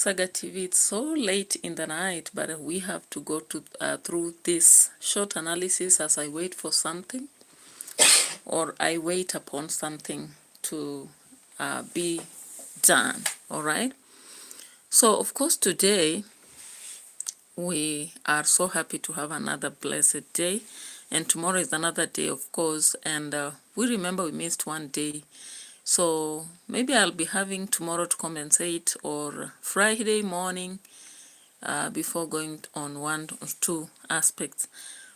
Saga TV, it's so late in the night, but we have to go through this short analysis as I wait for something, or I wait upon something to be done. All right. So, of course, today we are so happy to have another blessed day, and tomorrow is another day, of course. And we remember we missed one day. So maybe I'll be having tomorrow to compensate, or Friday morning before going on one or two aspects.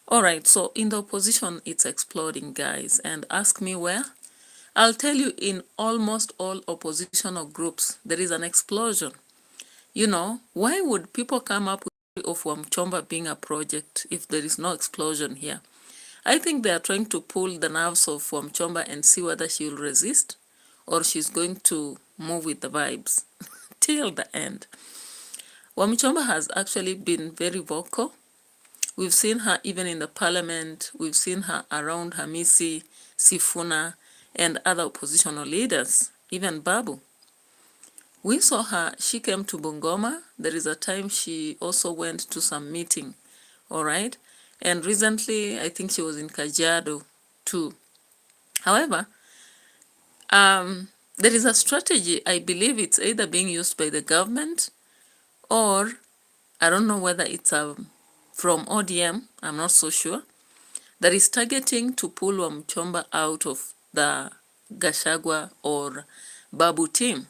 All right, so in the opposition, it's exploding, guys. And ask me where? I'll tell you, in almost all oppositional groups, there is an explosion. You know, why would people come up with of Wamchomba being a project if there is no explosion here? I think they are trying to pull the nerves of Wamchomba and see whether she will resist or she's going to move with the vibes till the end. Wamchomba has actually been very vocal. We've seen her even in the parliament. We've seen her around Hamisi, Sifuna, and other oppositional leaders, even Babu. We saw her, she came to Bungoma. There is a time she also went to some meeting, all right? And recently, I think she was in Kajiado too. However, there is a strategy, I believe it's either being used by the government or I don't know whether it's from ODM, I'm not so sure, that is targeting to pull Wamchomba out of the Gachagua or Babu team.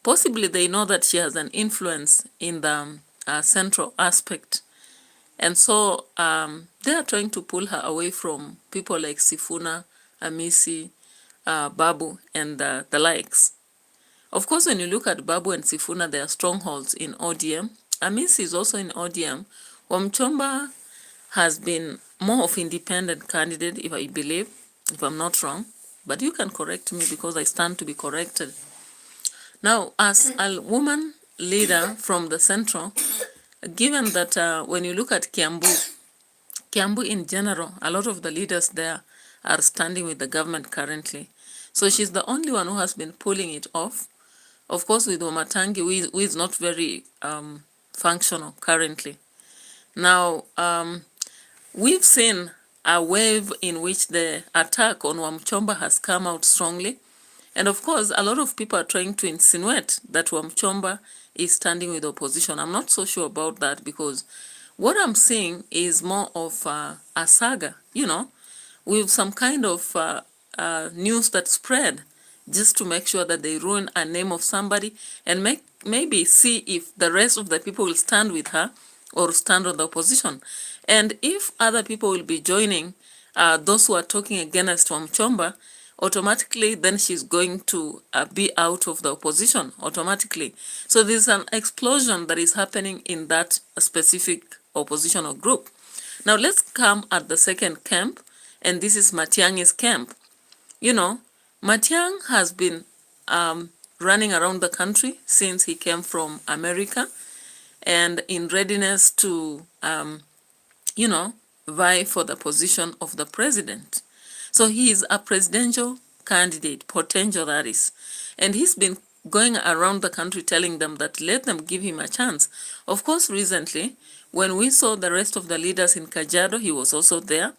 Possibly they know that she has an influence in the central aspect. And so they are trying to pull her away from people like Sifuna, Amisi, Babu, and the likes. Of course, when you look at Babu and Sifuna, they are strongholds in ODM. Amisi is also in ODM. Wamchomba has been more of independent candidate, if I believe, if I'm not wrong. But you can correct me because I stand to be corrected. Now, as a woman leader from the central, given that when you look at Kiambu in general, a lot of the leaders there are standing with the government currently. So she's the only one who has been pulling it off. Of course, with Wamatangi, who is not very functional currently. Now, we've seen a wave in which the attack on Wamchomba has come out strongly. And of course, a lot of people are trying to insinuate that Wamchomba is standing with the opposition. I'm not so sure about that because what I'm seeing is more of a saga, you know, with some kind of news that spread just to make sure that they ruin a name of somebody and maybe see if the rest of the people will stand with her or stand on the opposition. And if other people will be joining those who are talking against Wamchomba, automatically then she's going to be out of the opposition automatically. So there's an explosion that is happening in that specific oppositional group. Now let's come at the second camp, and this is Matiang'i's camp. You know, Matiang has been running around the country since he came from America and in readiness to, you know, vie for the position of the president. So he is a presidential candidate, potential that is. And he's been going around the country telling them that let them give him a chance. Of course, recently, when we saw the rest of the leaders in Kajiado, he was also there.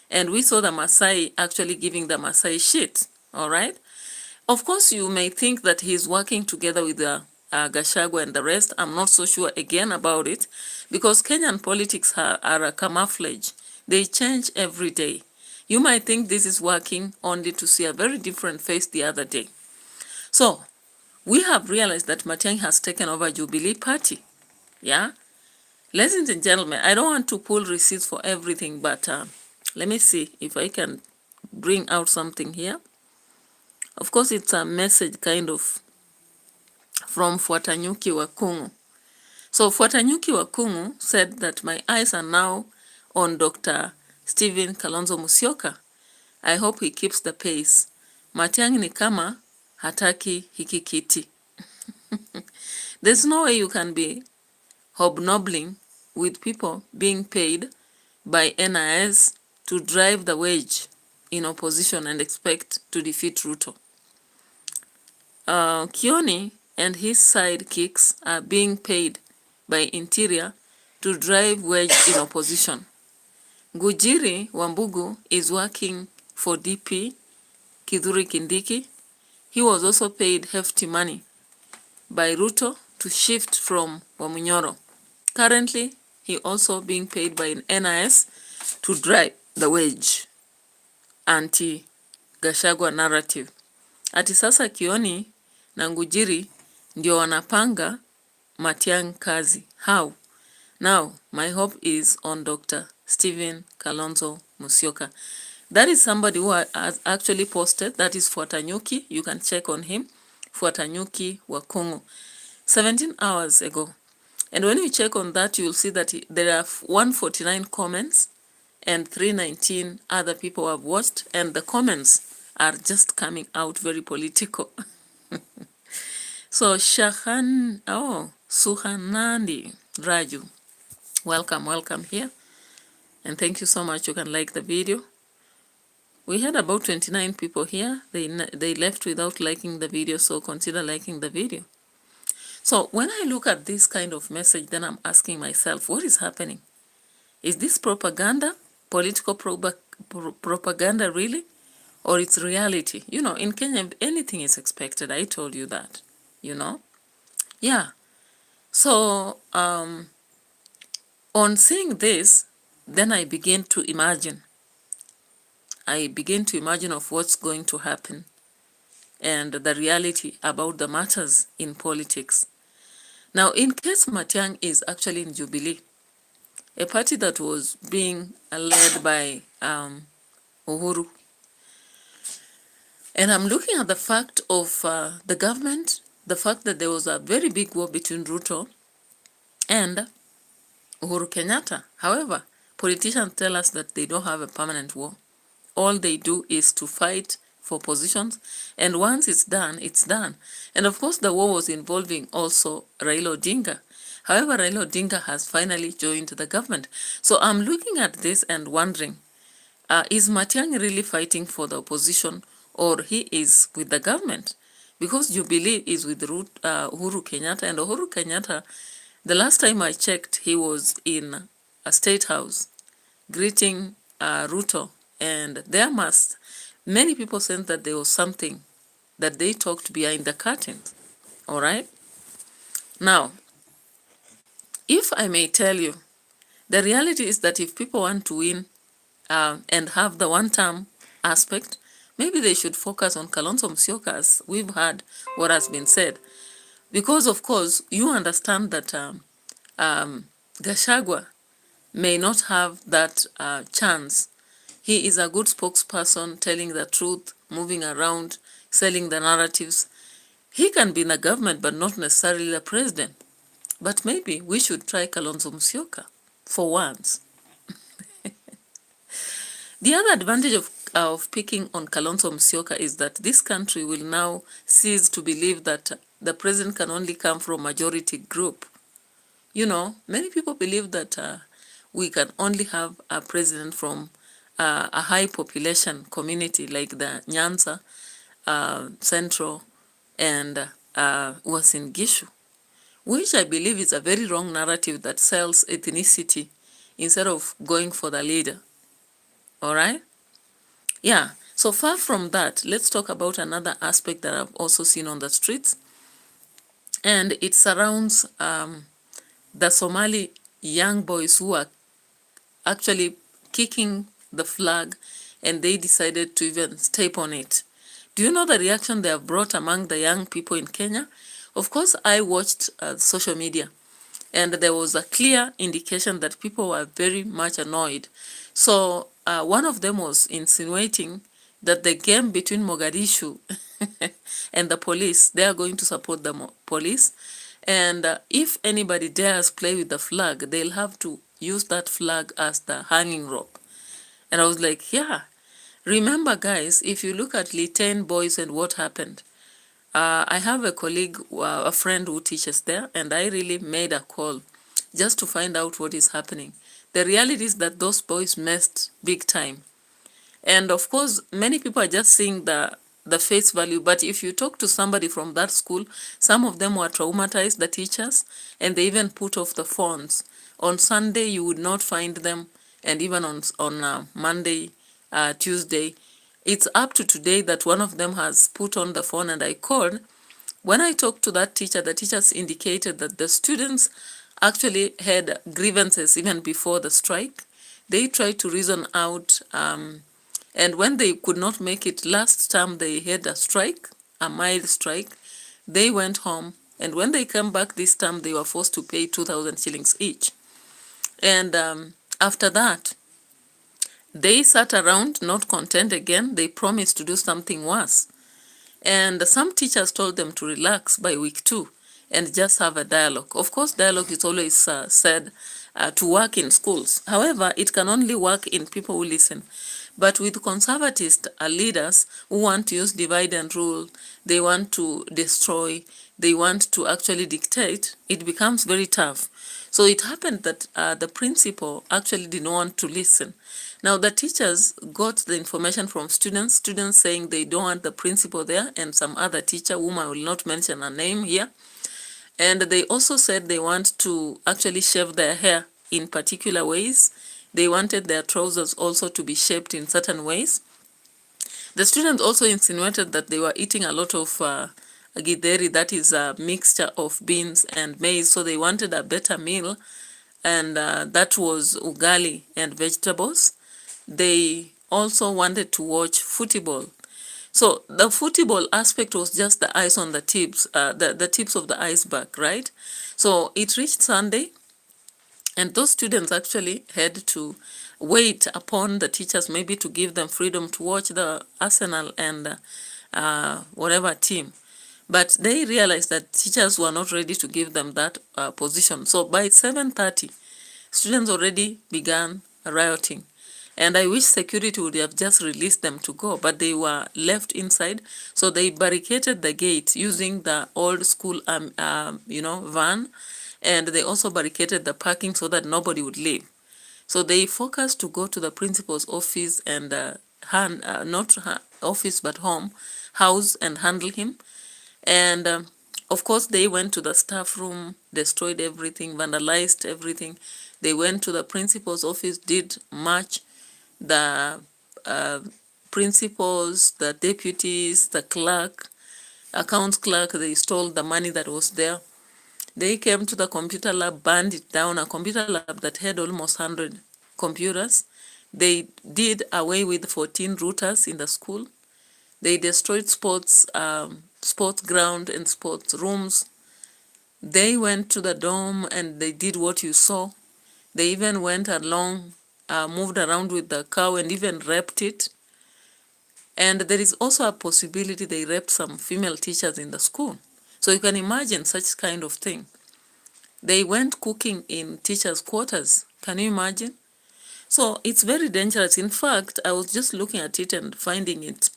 And we saw the Maasai actually giving the Maasai shit, all right? Of course, you may think that he's working together with the Gachagua and the rest. I'm not so sure again about it because Kenyan politics are a camouflage. They change every day. You might think this is working only to see a very different face the other day. So we have realized that Matiang'i has taken over Jubilee Party. Yeah? Ladies and gentlemen, I don't want to pull receipts for everything, but let me see if I can bring out something here. Of course, it's a message kind of from Fuatanyuki Wakungu. So Fuatanyuki Wakungu said that my eyes are now on Dr. Stephen Kalonzo Musyoka. I hope he keeps the pace. Matiang'i ni kama hataki hiki kiti. There's no way you can be hobnobbling with people being paid by NIS to drive the wedge in opposition and expect to defeat Ruto. Kioni and his sidekicks are being paid by Interior to drive wedge in opposition. Gujiri Wambugu is working for DP Kidhuri Kindiki. He was also paid hefty money by Ruto to shift from Wamunyoro. Currently, he also being paid by an NIS to drive the wedge anti-Gachagua narrative. Ati sasa Kioni na Ngujiri ndio wanapanga Matiang'i kazi. How? Now, my hope is on Dr. Stephen Kalonzo Musyoka. That is somebody who has actually posted. That is Fuatanyuki. You can check on him. Fuatanyuki wa Kongo. 17 hours ago. And when you check on that, you'll see that there are 149 comments and 319 other people have watched. And the comments are just coming out very political. So, Suhanandi Raju, welcome here. And thank you so much. You can like the video. We had about 29 people here. They left without liking the video, so consider liking the video. So when I look at this kind of message, then I'm asking myself, what is happening? Is this propaganda, political propaganda really? Or it's reality? You know, in Kenya, anything is expected. I told you that, you know? Yeah. So on seeing this, then I begin to imagine. Of what's going to happen and the reality about the matters in politics. Now, in case Matiang'i is actually in Jubilee, a party that was being led by Uhuru, and I'm looking at the fact of the government, the fact that there was a very big war between Ruto and Uhuru Kenyatta. However, politicians tell us that they don't have a permanent war. All they do is to fight for positions, and once it's done, it's done. And of course, the war was involving also Raila Odinga. However, Raila Odinga has finally joined the government. So I'm looking at this and wondering, is Matiang'i really fighting for the opposition, or he is with the government? Because Jubilee is with Uhuru Kenyatta, and Uhuru Kenyatta, the last time I checked, he was in a state house greeting Ruto, and many people sense that there was something that they talked behind the curtains. All right? Now, if I may tell you, the reality is that if people want to win and have the one-term aspect, maybe they should focus on Kalonzo Musyoka, as we've heard what has been said. Because, of course, you understand that Gachagua may not have that chance. He is a good spokesperson, telling the truth, moving around, selling the narratives. He can be in the government, but not necessarily the president. But maybe we should try Kalonzo Musyoka for once. The other advantage of picking on Kalonzo Musyoka is that this country will now cease to believe that the president can only come from majority group. You know, many people believe that we can only have a president from a high population community like the Nyanza, Central, and Uasin Gishu, which I believe is a very wrong narrative that sells ethnicity instead of going for the leader. All right? Yeah. So far from that, let's talk about another aspect that I've also seen on the streets. And it surrounds the Somali young boys who are actually kicking the flag, and they decided to even step on it. Do you know the reaction they have brought among the young people in Kenya? Of course, I watched social media, and there was a clear indication that people were very much annoyed. So one of them was insinuating that the game between Mogadishu and the police, they are going to support the police. And if anybody dares play with the flag, they'll have to use that flag as the hanging rope. And I was like, yeah. Remember, guys, if you look at Liten Boyz and what happened, I have a colleague, a friend who teaches there, and I really made a call just to find out what is happening. The reality is that those boys messed big time. And of course, many people are just seeing the the face value, but if you talk to somebody from that school, some of them were traumatized, the teachers, and they even put off the phones. On Sunday, you would not find them, and even on Monday, Tuesday. It's up to today that one of them has put on the phone, and I called. When I talked to that teacher, the teachers indicated that the students actually had grievances even before the strike. They tried to reason out, and when they could not make it last time, they had a strike, a mild strike. They went home, and when they came back this time, they were forced to pay 2,000 shillings each. And after that, they sat around, not content again. They promised to do something worse. And some teachers told them to relax by week 2 and just have a dialogue. Of course, dialogue is always said to work in schools. However, it can only work in people who listen. But with conservatist leaders who want to use divide and rule, they want to destroy, they want to actually dictate, it becomes very tough. So it happened that the principal actually didn't want to listen. Now the teachers got the information from students saying they don't want the principal there, and some other teacher, whom I will not mention her name here. And they also said they want to actually shave their hair in particular ways. They wanted their trousers also to be shaped in certain ways. The students also insinuated that they were eating a lot of githeri, that is a mixture of beans and maize, so they wanted a better meal, and that was ugali and vegetables. They also wanted to watch football. So the football aspect was just the ice on the tips, the tips of the iceberg, right? So it reached Sunday, and those students actually had to wait upon the teachers maybe to give them freedom to watch the Arsenal and whatever team. But they realized that teachers were not ready to give them that position. So by 7:30, students already began rioting. And I wish security would have just released them to go, but they were left inside. So they barricaded the gate using the old school, van, and they also barricaded the parking so that nobody would leave. So they focused to go to the principal's office and not office but house and handle him. And of course, they went to the staff room, destroyed everything, vandalized everything. They went to the principal's office, did march. The principals, the deputies, the clerk, accounts clerk, they stole the money that was there. They came to the computer lab, burned it down, a computer lab that had almost 100 computers. They did away with 14 routers in the school. They destroyed sports ground and sports rooms. They went to the dorm and they did what you saw. They even went along, moved around with the cow and even raped it. And there is also a possibility they raped some female teachers in the school. So you can imagine such kind of thing. They went cooking in teachers' quarters. Can you imagine? So it's very dangerous. In fact, I was just looking at it and finding it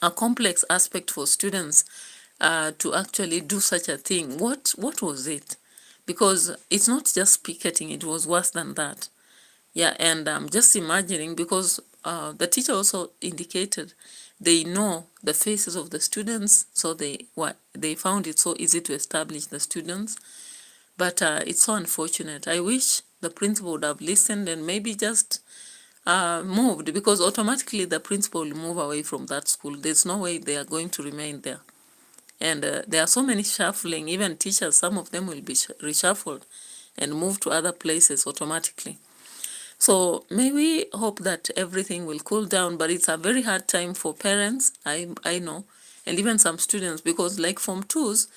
a complex aspect for students to actually do such a thing. What was it? Because it's not just picketing, it was worse than that. Yeah, and I'm just imagining, because the teacher also indicated they know the faces of the students, so they found it so easy to establish the students. But it's so unfortunate. I wish the principal would have listened and maybe just moved, because automatically the principal will move away from that school. There's no way they are going to remain there. And there are so many shuffling, even teachers, some of them will be reshuffled and moved to other places automatically. So may we hope that everything will cool down, but it's a very hard time for parents, I know, and even some students, because like Form 2s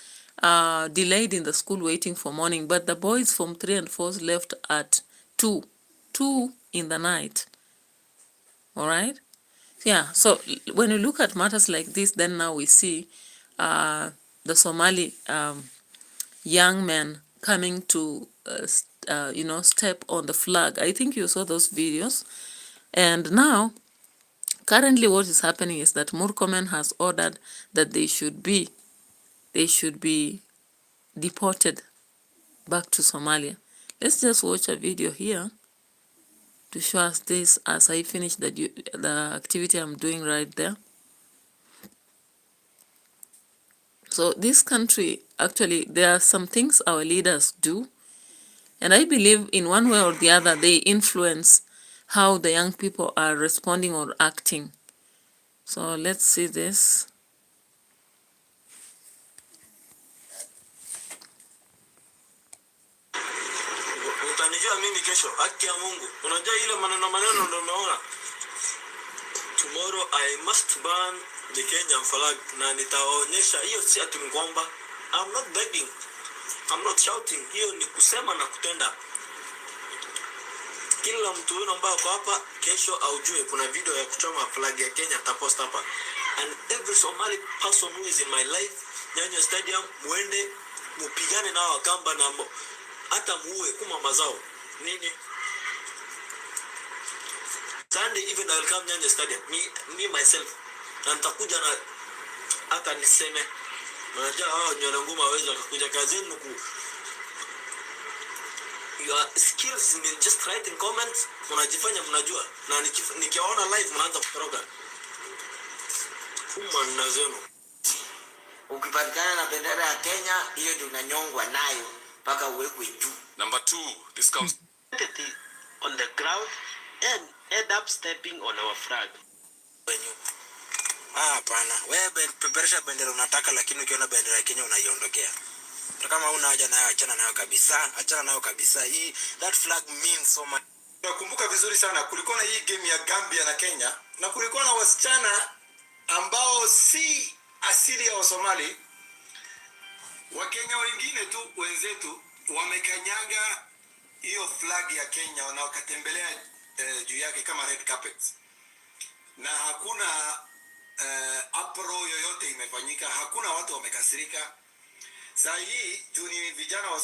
delayed in the school waiting for morning, but the boys Form 3 and 4s left at 2 in the night. All right? Yeah, so when you look at matters like this, then now we see the Somali young men coming to, step on the flag. I think you saw those videos. And now, currently what is happening is that Murkomen has ordered that they should be deported back to Somalia. Let's just watch a video here to show us this as I finish the activity I'm doing right there. So this country, actually, there are some things our leaders do, and I believe in one way or the other, they influence how the young people are responding or acting. So let's see this. Utanijua mimi kesho, haki ya Mungu. Unajua ile maneno ndio umeona. Tomorrow I must burn the Kenyan flag na nitaonyesha hiyo si ati ngomba. I'm not begging. I'm not shouting. Hiyo ni kusema na kutenda. Kila mtu yule ambaye kwa hapa kesho aujue kuna video ya kuchoma flag ya Kenya tapost hapa. And every Somali person who is in my life, Nyanyo Stadium, muende mupigane na wakamba na hata muue kuma mazao. Nini? Sunday even I will come Nyanyo Stadium. Me myself. Na nitakuja na hata niseme. Unajua hao nywele ngumu hawezi kukuja kazini your skills in just writing comments unajifanya mnajua na nikiwaona live mnaanza kutoroka na zenu. Ukipatikana na bendera ya Kenya hiyo ndio unanyongwa nayo mpaka uwekwe juu. Number 2, this comes on the ground and end up stepping on our flag. Hapana, wewe peperesha bendera unataka, lakini ukiona bendera ya Kenya unaiondokea. Kama una haja nayo achana nayo kabisa, achana nayo kabisa. Hii that flag means so much. Nakumbuka vizuri sana kulikuwa na hii game ya Gambia na Kenya, na kulikuwa na wasichana ambao si asili ya Somali. Wakenya wengine tu wenzetu wamekanyaga hiyo flag ya Kenya na wakatembelea juu yake kama red carpet. Na hakuna apro yoyote imefanyika, hakuna watu wamekasirika. Saa hii juu ni vijana wa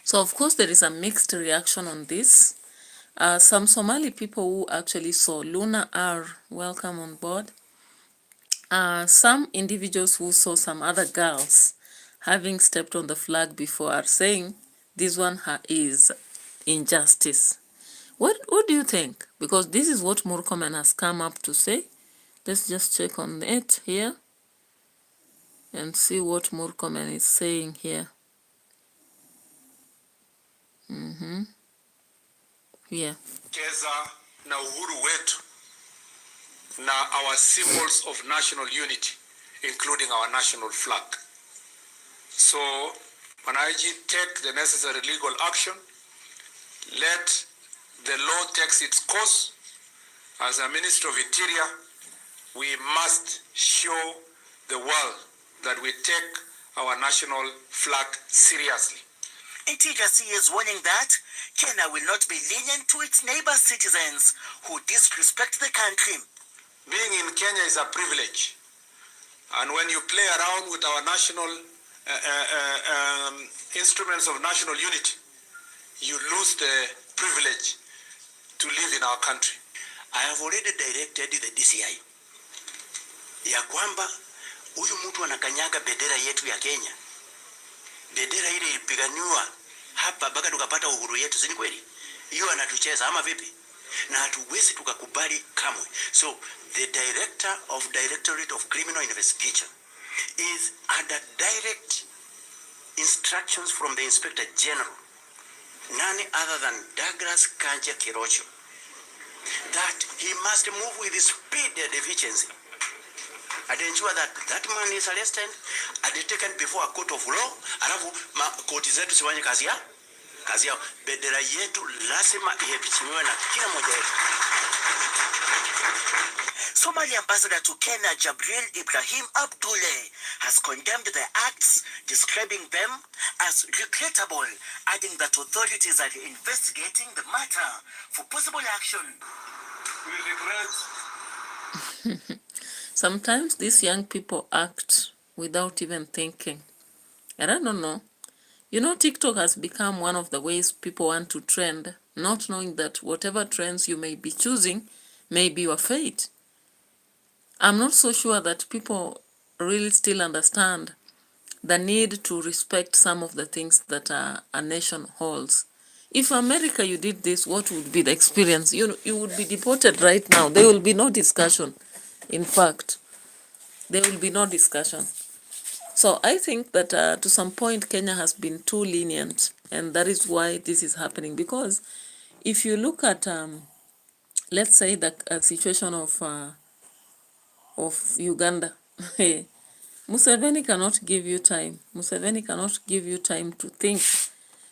So of course there is a mixed reaction on this. Some Somali people who actually saw Luna are welcome on board. Some individuals who saw some other girls having stepped on the flag before are saying this one is injustice. What do you think? Because this is what Murkomen has come up to say. Let's just check on it here and see what Murkomen is saying here. Yeah. Keza na uhuru wetu na our symbols of national unity, including our national flag. So, when I take the necessary legal action, let the law takes its course. As a Minister of Interior, we must show the world that we take our national flag seriously. Interior is warning that Kenya will not be lenient to its neighbor citizens who disrespect the country. Being in Kenya is a privilege. And when you play around with our national instruments of national unity, you lose the privilege to live in our country. I have already directed the DCI ya kwamba huyu mtu anakanyaga bendera yetu ya Kenya. Bendera ile ilipiganiwa hapa mpaka tukapata uhuru yetu, si kweli? Hiyo anatucheza ama vipi? Na hatuwezi tukakubali kamwe. So the director of Directorate of Criminal Investigation is under direct instructions from the Inspector General, none other than Douglas Kanja Kirocho, that he must move with speed and efficiency and ensure that that man is arrested and taken before a court of law. Alafu koti zetu siwanye kazi yao. Bendera yetu lazima iheshimiwe na kila mmoja wetu. Somali ambassador to Kenya, Jubilee Ibrahim Abdullah, has condemned the acts, describing them as regrettable, adding that authorities are investigating the matter for possible action. We regret. Sometimes these young people act without even thinking. And I don't know. You know, TikTok has become one of the ways people want to trend, not knowing that whatever trends you may be choosing may be your fate. I'm not so sure that people really still understand the need to respect some of the things that a nation holds. If America, you did this, what would be the experience? You would be deported right now. There will be no discussion. In fact, there will be no discussion. So I think that to some point, Kenya has been too lenient, and that is why this is happening. Because if you look at, let's say, the situation of Uganda, Museveni cannot give you time. Museveni cannot give you time to think.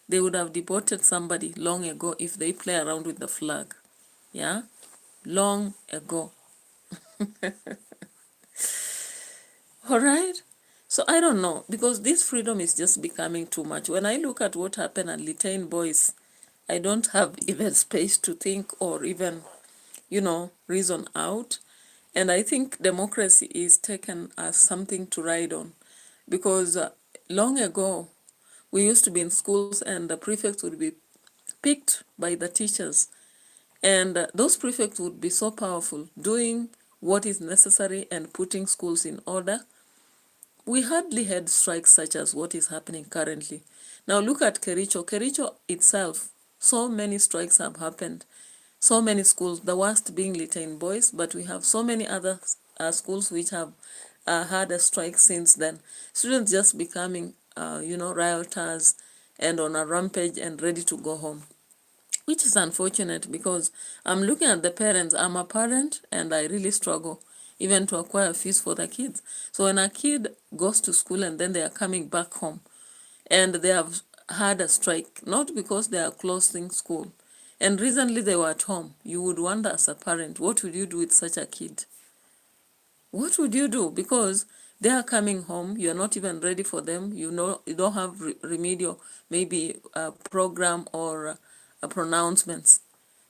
They would have deported somebody long ago if they play around with the flag. Yeah? Long ago. All right? So I don't know, because this freedom is just becoming too much. When I look at what happened at Litain Boyz, I don't have even space to think or even, reason out. And I think democracy is taken as something to ride on. Because long ago, we used to be in schools and the prefects would be picked by the teachers. And those prefects would be so powerful, doing what is necessary and putting schools in order. We hardly had strikes such as what is happening currently. Now look at Kericho. Kericho itself, so many strikes have happened. So many schools, the worst being Litain Boyz, but we have so many other schools which have had a strike since then. Students just becoming, rioters and on a rampage and ready to go home, which is unfortunate because I'm looking at the parents. I'm a parent and I really struggle even to acquire fees for the kids. So when a kid goes to school and then they are coming back home and they have had a strike, not because they are closing school, and recently they were at home, you would wonder as a parent, what would you do with such a kid? What would you do? Because they are coming home, you are not even ready for them, you don't have remedial, maybe a program or a pronouncements.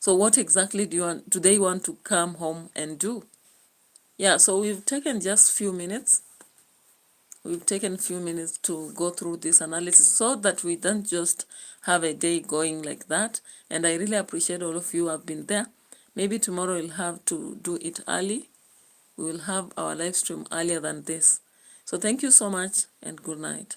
So what exactly do they want to come home and do? Yeah, so we've taken just few minutes. We've taken a few minutes to go through this analysis so that we don't just have a day going like that. And I really appreciate all of you who have been there. Maybe tomorrow we'll have to do it early. We will have our live stream earlier than this. So thank you so much and good night.